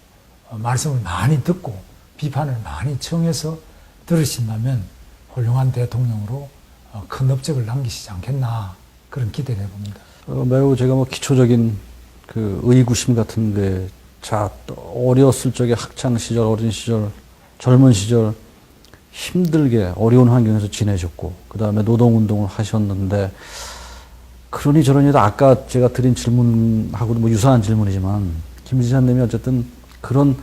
말씀을 많이 듣고 비판을 많이 청해서 들으신다면 훌륭한 대통령으로 큰 업적을 남기시지 않겠나 그런 기대를 해봅니다. 매우 제가 기초적인 그 의구심 같은데, 자, 어렸을 적에 학창 시절, 어린 시절, 젊은 시절 힘들게 어려운 환경에서 지내셨고, 그 다음에 노동운동을 하셨는데, 그러니 저러니 아까 제가 드린 질문하고도 뭐 유사한 질문이지만 김 지사님이 어쨌든 그런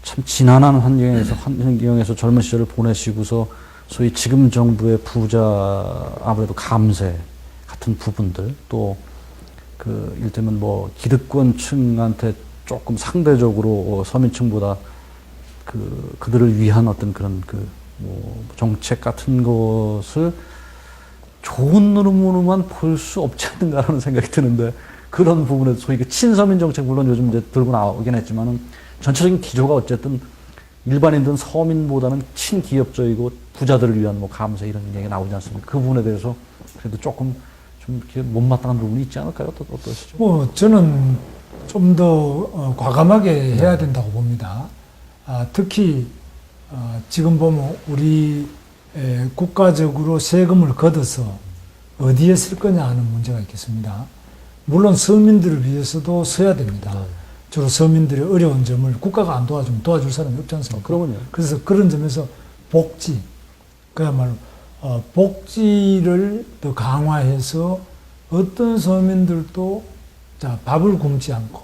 참 지난한 환경에서 젊은 시절을 보내시고서 소위 지금 정부의 부자 아무래도 감세 같은 부분들 또 그 일테면 뭐 기득권층한테 조금 상대적으로 서민층보다 그들을 위한 어떤 그런 뭐 정책 같은 것을 좋은 눈으로만 볼 수 없지 않는가라는 생각이 드는데 그런 부분에 소위 친서민 정책 물론 요즘 이제 들고 나오긴 했지만은 전체적인 기조가 어쨌든 일반인들은 서민보다는 친기업적이고 부자들을 위한 뭐 감세 이런 얘기가 나오지 않습니까? 그 부분에 대해서 그래도 조금 좀 이렇게 못마땅한 부분이 있지 않을까요? 어떠시죠? 뭐 저는 좀 더 과감하게 해야 된다고 봅니다. 특히 지금 보면 우리 국가적으로 세금을 걷어서 어디에 쓸 거냐 하는 문제가 있겠습니다. 물론 서민들을 위해서도 써야 됩니다. 주로 서민들의 어려운 점을 국가가 안 도와주면 도와줄 사람이 없지 않습니까? 그러면요. 그래서 그런 점에서 복지, 그야말로 복지를 더 강화해서 어떤 서민들도 밥을 굶지 않고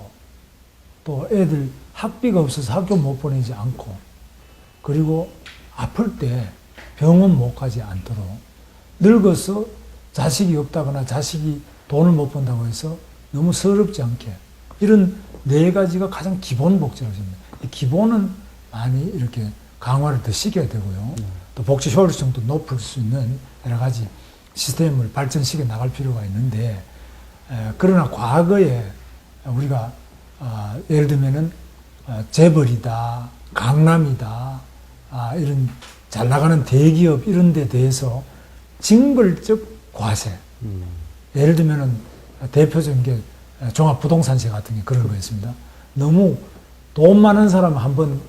또 애들 학비가 없어서 학교 못 보내지 않고 그리고 아플 때 병원 못 가지 않도록 늙어서 자식이 없다거나 자식이 돈을 못 번다고 해서 너무 서럽지 않게 이런 네 가지가 가장 기본 복지라고 생각합니다. 이 기본은 많이 이렇게 강화를 더 시켜야 되고요. 또 복지 효율성도 높일 수 있는 여러 가지 시스템을 발전시켜 나갈 필요가 있는데 그러나 과거에 우리가 예를 들면은 재벌이다, 강남이다, 이런 잘 나가는 대기업 이런 데 대해서 징벌적 과세. 예를 들면은 대표적인 게 종합부동산세 같은 게 그런 거였습니다. 너무 돈 많은 사람 한번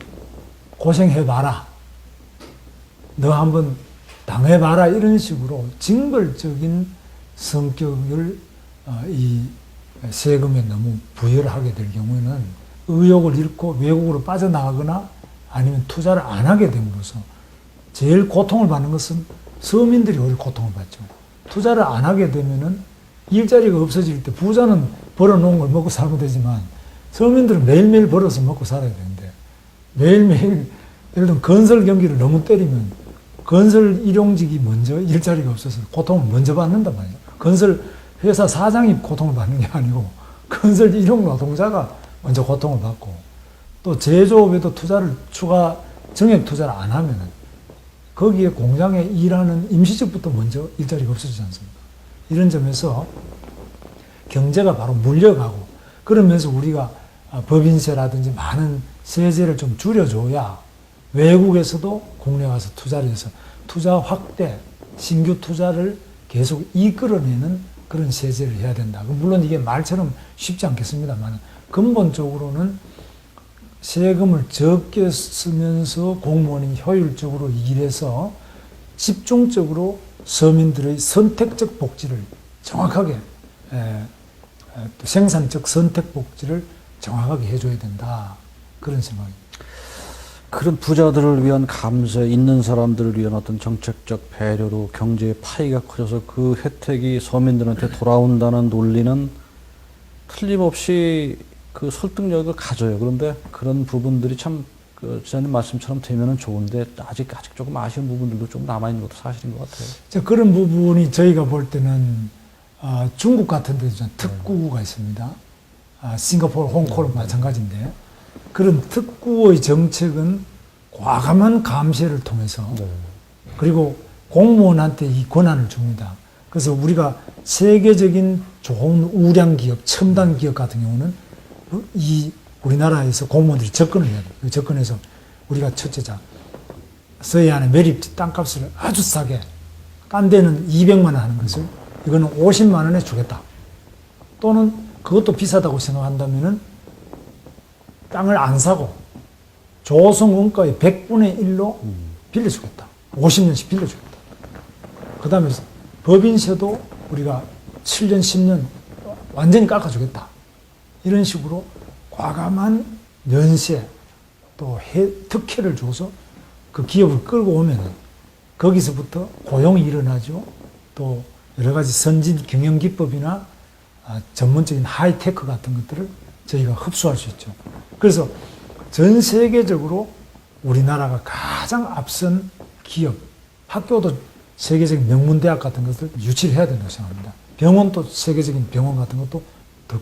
고생해봐라. 너 한번 당해봐라. 이런 식으로 징벌적인 성격을 이 세금에 너무 부여를 하게 될 경우에는 의욕을 잃고 외국으로 빠져나가거나 아니면 투자를 안 하게 됨으로써 제일 고통을 받는 것은 서민들이 오히려 고통을 받죠. 투자를 안 하게 되면은 일자리가 없어질 때 부자는 벌어놓은 걸 먹고 살면 되지만 서민들은 매일매일 벌어서 먹고 살아야 되는데 매일매일 예를 들면 건설 경기를 너무 때리면 건설 일용직이 먼저 일자리가 없어서 고통을 먼저 받는단 말이에요. 건설 회사 사장이 고통을 받는 게 아니고 건설 일용 노동자가 먼저 고통을 받고 또 제조업에도 투자를 추가 정액 투자를 안 하면은 거기에 공장에 일하는 임시직부터 먼저 일자리가 없어지지 않습니까? 이런 점에서 경제가 바로 물려가고 그러면서 우리가 법인세라든지 많은 세제를 좀 줄여줘야 외국에서도 국내 와서 투자를 해서 투자 확대, 신규 투자를 계속 이끌어내는 그런 세제를 해야 된다. 물론 이게 말처럼 쉽지 않겠습니다만 근본적으로는 세금을 적게 쓰면서 공무원이 효율적으로 일해서 집중적으로 서민들의 선택적 복지를 정확하게 또 생산적 선택 복지를 정확하게 해줘야 된다. 그런 생각입니다. 그런 부자들을 위한 감세, 있는 사람들을 위한 어떤 정책적 배려로 경제의 파이가 커져서 그 혜택이 서민들한테 돌아온다는 논리는 틀림없이 그 설득력을 가져요. 그런데 그런 부분들이 참, 지사님 말씀처럼 되면은 좋은데 아직 조금 아쉬운 부분들도 좀 남아있는 것도 사실인 것 같아요. 그런 부분이 저희가 볼 때는 중국 같은 데도 특구가 있습니다. 싱가포르, 홍콩은 마찬가지인데 그런 특구의 정책은 과감한 감세를 통해서 그리고 공무원한테 이 권한을 줍니다. 그래서 우리가 세계적인 좋은 우량 기업, 첨단 기업 같은 경우는 이 우리나라에서 공무원들이 접근을 해야 돼요. 접근해서 우리가 첫째 서해안의 매립지 땅값을 아주 싸게 딴 데는 200만 원 하는 것을 이거는 50만 원에 주겠다. 또는 그것도 비싸다고 생각한다면은 땅을 안 사고 조성 원가의 100분의 1로 빌려주겠다. 50년씩 빌려주겠다. 그 다음에 법인세도 우리가 7년, 10년 완전히 깎아주겠다. 이런 식으로 과감한 면세 또 특혜를 줘서 그 기업을 끌고 오면은 거기서부터 고용이 일어나죠. 또 여러 가지 선진 경영 기법이나 전문적인 하이테크 같은 것들을 저희가 흡수할 수 있죠. 그래서 전 세계적으로 우리나라가 가장 앞선 기업, 학교도 세계적인 명문대학 같은 것을 유치를 해야 된다고 생각합니다. 병원도 세계적인 병원 같은 것도 더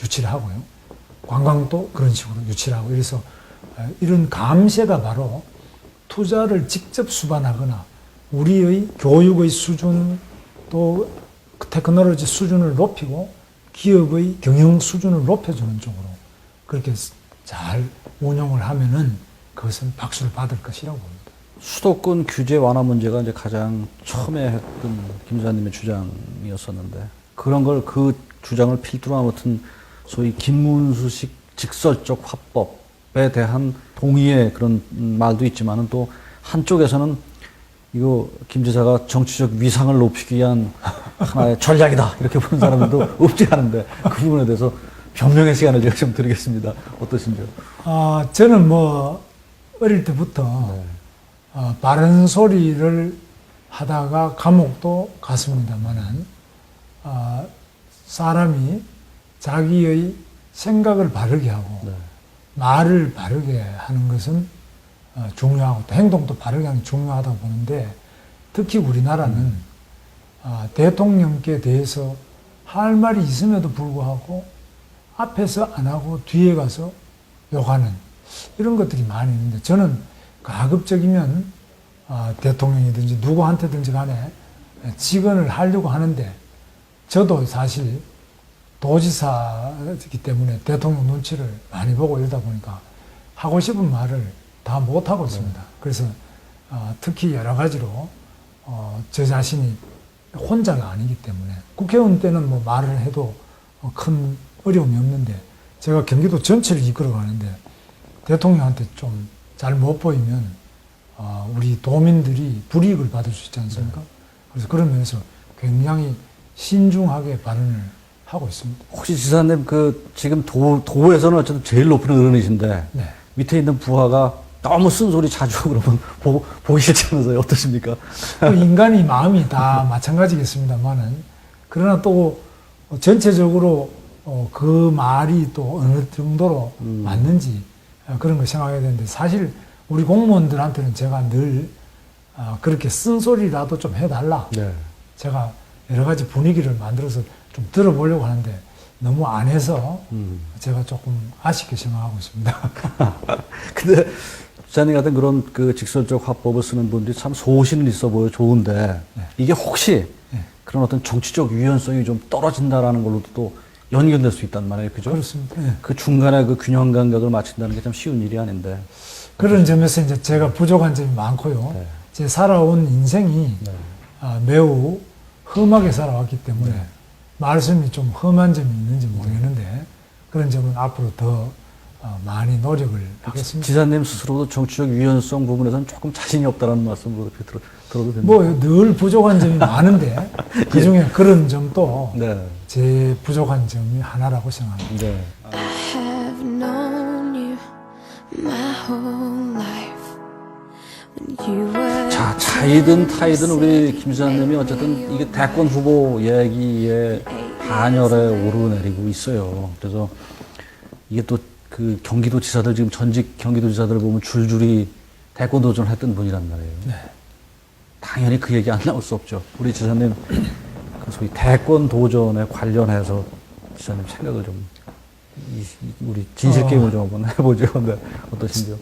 유치를 하고요. 관광도 그런 식으로 유치를 하고, 그래서 이런 감세가 바로 투자를 직접 수반하거나 우리의 교육의 수준 또 테크놀로지 수준을 높이고 기업의 경영 수준을 높여주는 쪽으로 그렇게 잘 운용을 하면은 그것은 박수를 받을 것이라고 봅니다. 수도권 규제 완화 문제가 이제 가장 처음에 했던 김 지사님의 주장이었었는데, 그런 걸 그 주장을 필두로 아무튼 소위 김문수식 직설적 화법에 대한 동의의 그런 말도 있지만은 또 한쪽에서는 이거 김 지사가 정치적 위상을 높이기 위한 하나의 전략이다 이렇게 보는 사람들도 없지 않은데, 그 부분에 대해서 변명의 시간을 제가 좀 드리겠습니다. 어떠신지요? 저는 뭐 어릴 때부터 바른 소리를 하다가 감옥도 갔습니다만은 사람이 자기의 생각을 바르게 하고 말을 바르게 하는 것은 중요하고 또 행동도 바르게 하는 게 중요하다고 보는데, 특히 우리나라는 대통령께 대해서 할 말이 있음에도 불구하고 앞에서 안 하고 뒤에 가서 욕하는 이런 것들이 많이 있는데, 저는 가급적이면 대통령이든지 누구한테든지 간에 직언을 하려고 하는데, 저도 사실 도지사이기 때문에 대통령 눈치를 많이 보고 이러다 보니까 하고 싶은 말을 다 못하고 있습니다. 그래서 특히 여러 가지로 저 자신이 혼자가 아니기 때문에 국회의원 때는 뭐 말을 해도 큰 어려움이 없는데, 제가 경기도 전체를 이끌어 가는데 대통령한테 좀 잘 못 보이면 우리 도민들이 불이익을 받을 수 있지 않습니까? 그래서 그런 면에서 굉장히 신중하게 발언을 하고 있습니다. 혹시 지사님 지금 도에서는 어쨌든 제일 높은 어른이신데 밑에 있는 부하가 너무 쓴소리 자주 하고 그러면 보기 싫지 않으세요? 어떠십니까? 인간이 마음이 다 마찬가지겠습니다만은, 그러나 또 전체적으로 그 말이 또 어느 정도로 맞는지 그런 걸 생각해야 되는데, 사실 우리 공무원들한테는 제가 늘 그렇게 쓴소리라도 좀 해달라. 제가 여러 가지 분위기를 만들어서 좀 들어보려고 하는데 너무 안 해서 제가 조금 아쉽게 생각하고 있습니다. 근데 지사님 같은 그런 직설적 화법을 쓰는 분들이 참 소신은 있어 보여 좋은데, 이게 혹시 그런 어떤 정치적 유연성이 좀 떨어진다라는 걸로도 또 연결될 수 있단 말이에요. 그죠? 그렇습니다. 그 중간에 그 균형 감각을 맞춘다는 게 참 쉬운 일이 아닌데. 그런 점에서 이제 제가 부족한 점이 많고요. 제 살아온 인생이 매우 험하게 살아왔기 때문에 말씀이 좀 험한 점이 있는지 모르겠는데, 그런 점은 앞으로 더 많이 노력을 하겠습니다. 지사님 스스로도 정치적 유연성 부분에서는 조금 자신이 없다는 말씀으로 이렇게 들어도 됩니다. 뭐 늘 부족한 점이 많은데 그 중에 그런 점도 제 부족한 점이 하나라고 생각합니다. I have known you my whole life. When you were 자, 차이든 타이든 우리 김 지사님이 어쨌든 이게 대권 후보 얘기에 반열에 오르내리고 있어요. 그래서 이게 또 경기도 지사들, 지금 전직 경기도 지사들 보면 줄줄이 대권 도전을 했던 분이란 말이에요. 당연히 그 얘기 안 나올 수 없죠. 우리 지사님 그 소위 대권 도전에 관련해서 지사님 생각을 좀 우리 진실 게임을 좀 한번 해보죠. 근데 어떠신지요?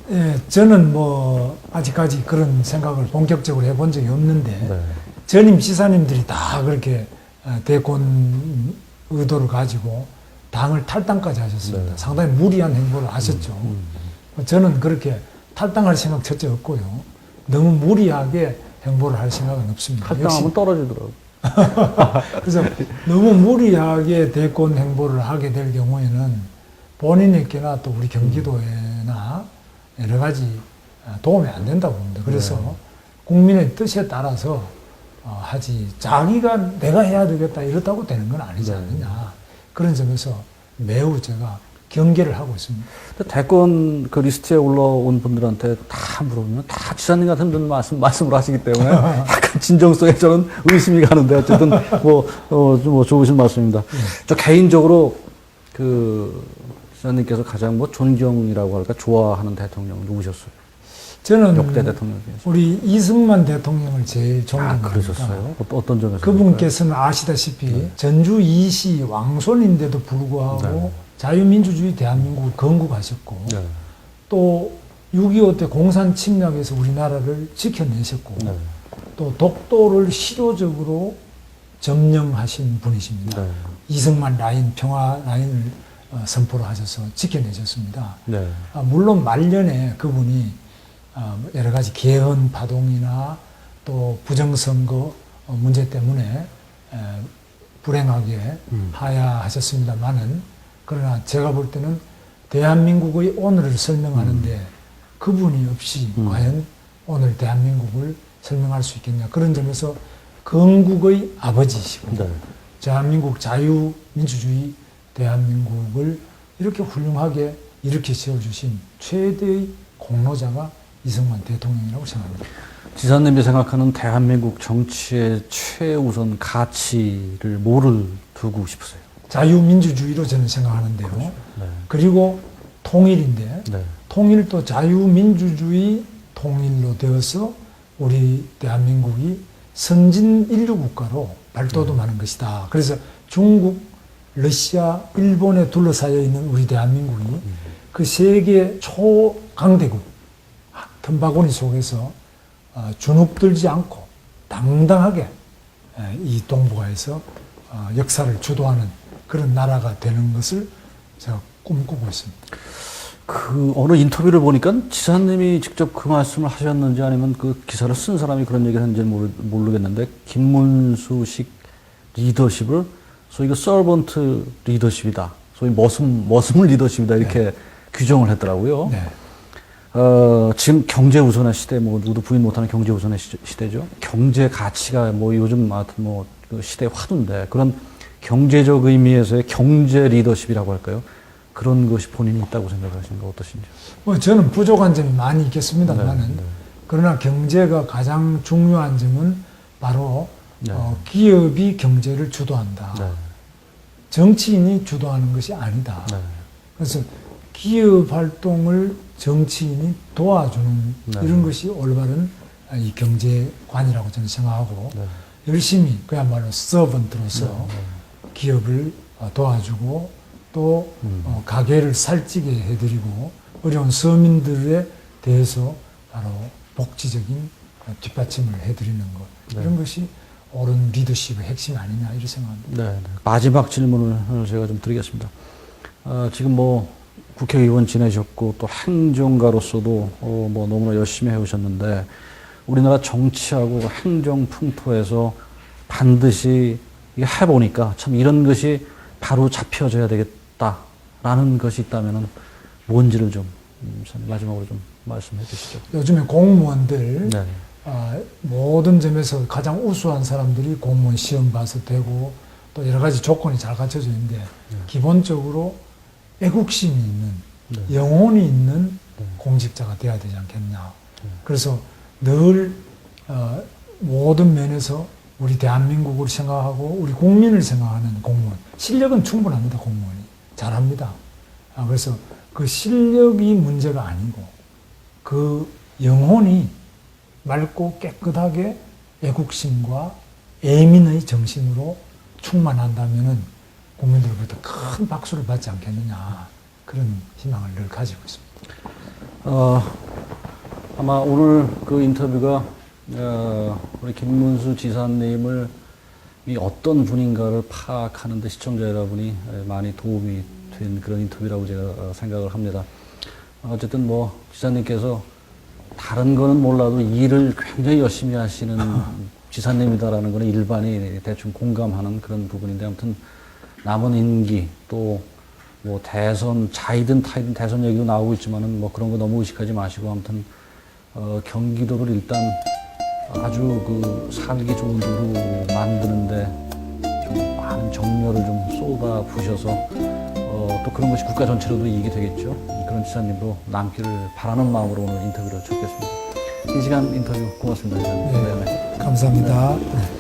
저는 뭐 아직까지 그런 생각을 본격적으로 해본 적이 없는데 전임 지사님들이 다 그렇게 대권 의도를 가지고 당을 탈당까지 하셨습니다. 상당히 무리한 행보를 하셨죠. 저는 그렇게 탈당할 생각 첫째 없고요. 너무 무리하게 행보를 할 생각은 없습니다. 탈당하면 떨어지더라고요. 그래서 너무 무리하게 대권 행보를 하게 될 경우에는 본인에게나 또 우리 경기도에나 여러 가지 도움이 안 된다고 봅니다. 그래서 국민의 뜻에 따라서 하지, 자기가 내가 해야 되겠다 이렇다고 되는 건 아니지 않느냐. 그런 점에서 매우 제가 경계를 하고 있습니다. 대권 그 리스트에 올라온 분들한테 다 물어보면 다 지사님 같은 분 말씀을 하시기 때문에 약간 진정성에 저는 의심이 가는데 어쨌든 뭐 좋으신 말씀입니다. 저 개인적으로 그 지사님께서 가장 뭐 존경이라고 할까 좋아하는 대통령 누구셨어요? 저는 역대 대통령 중에서. 우리 이승만 대통령을 제일 존경합니다. 그러셨어요? 어떤 점에서? 그분께서는 아시다시피 전주 이시 왕손인데도 불구하고 자유민주주의 대한민국을 건국하셨고 네. 또 6.25 때 공산 침략에서 우리나라를 지켜내셨고 네. 또 독도를 실효적으로 점령하신 분이십니다. 네. 이승만 라인, 평화 라인을 선포를 하셔서 지켜내셨습니다. 네. 물론 말년에 그분이 여러 가지 개헌 파동이나 또 부정선거 문제 때문에 불행하게 하야하셨습니다만은 그러나 제가 볼 때는 대한민국의 오늘을 설명하는데 그분이 없이 과연 오늘 대한민국을 설명할 수 있겠냐. 그런 점에서 건국의 아버지이시고 네. 대한민국 자유민주주의 대한민국을 이렇게 훌륭하게 일으켜 세워주신 최대의 공로자가 이승만 대통령이라고 생각합니다. 지사님이 생각하는 대한민국 정치의 최우선 가치를 뭐를 두고 싶으세요? 자유민주주의로 저는 생각하는데요. 네. 그리고 통일인데 네. 통일도 자유민주주의 통일로 되어서 우리 대한민국이 선진 인류 국가로 발돋움하는 것이다. 그래서 중국, 러시아, 일본에 둘러싸여 있는 우리 대한민국이 그 세계 초강대국 틈바구니 속에서 주눅들지 않고 당당하게 이 동북아에서 역사를 주도하는 그런 나라가 되는 것을 제가 꿈꾸고 있습니다. 그 어느 인터뷰를 보니까 지사님이 직접 그 말씀을 하셨는지 아니면 그 기사를 쓴 사람이 그런 얘기를 했는지는 모르겠는데 김문수식 리더십을 소위 그 서번트 리더십이다. 소위 머슴 리더십이다. 이렇게 규정을 했더라고요. 네. 지금 경제 우선의 시대, 뭐 누구도 부인 못하는 경제 우선의 시대죠. 경제 가치가 뭐 요즘 하여튼 뭐 그 시대의 화두인데 그런 경제적 의미에서의 경제 리더십이라고 할까요? 그런 것이 본인이 있다고 생각하시는 거 어떠신지? 저는 부족한 점이 많이 있겠습니다만은 네, 네. 그러나 경제가 가장 중요한 점은 바로 네. 기업이 경제를 주도한다. 네. 정치인이 주도하는 것이 아니다. 네. 그래서 기업 활동을 정치인이 도와주는 네. 이런 것이 올바른 이 경제관이라고 저는 생각하고 네. 열심히 그야말로 서번트로서 기업을 도와주고 또 가게를 살찌게 해드리고 어려운 서민들에 대해서 바로 복지적인 뒷받침을 해드리는 것 이런 것이 옳은 리더십의 핵심이 아니냐 이렇게 생각합니다. 네, 네. 마지막 질문을 제가 좀 드리겠습니다. 지금 뭐 국회의원 지내셨고 또 행정가로서도 뭐 너무나 열심히 해오셨는데 우리나라 정치하고 행정 풍토에서 반드시 이게 해보니까 참 이런 것이 바로 잡혀져야 되겠다라는 것이 있다면은 뭔지를 좀 마지막으로 좀 말씀해 주시죠. 요즘에 공무원들 네. 모든 점에서 가장 우수한 사람들이 공무원 시험 봐서 되고 또 여러 가지 조건이 잘 갖춰져 있는데 기본적으로 애국심이 있는 영혼이 있는 공직자가 돼야 되지 않겠냐. 그래서 늘 모든 면에서 우리 대한민국을 생각하고 우리 국민을 생각하는 공무원 실력은 충분합니다. 공무원이 잘합니다. 그래서 그 실력이 문제가 아니고 그 영혼이 맑고 깨끗하게 애국심과 애민의 정신으로 충만한다면은 국민들로부터 큰 박수를 받지 않겠느냐 그런 희망을 늘 가지고 있습니다. 아마 오늘 그 인터뷰가 우리 김문수 지사님을 이 어떤 분인가를 파악하는 데 시청자 여러분이 많이 도움이 된 그런 인터뷰라고 제가 생각을 합니다. 어쨌든 뭐 지사님께서 다른 거는 몰라도 일을 굉장히 열심히 하시는 지사님이다라는 거는 일반이 대충 공감하는 그런 부분인데 아무튼 남은 임기 또 뭐 대선 자이든 타이든 대선 얘기도 나오고 있지만은 뭐 그런 거 너무 의식하지 마시고 아무튼 경기도를 일단 아주 그 살기 좋은 도로 만드는데 좀 많은 정열을 좀 쏟아 부으셔서 또 그런 것이 국가 전체로도 이익이 되겠죠. 그런 지사님으로 남기를 바라는 마음으로 오늘 인터뷰를 쳤겠습니다. 이 시간 인터뷰 고맙습니다. 지사님. 네, 감사합니다. 네.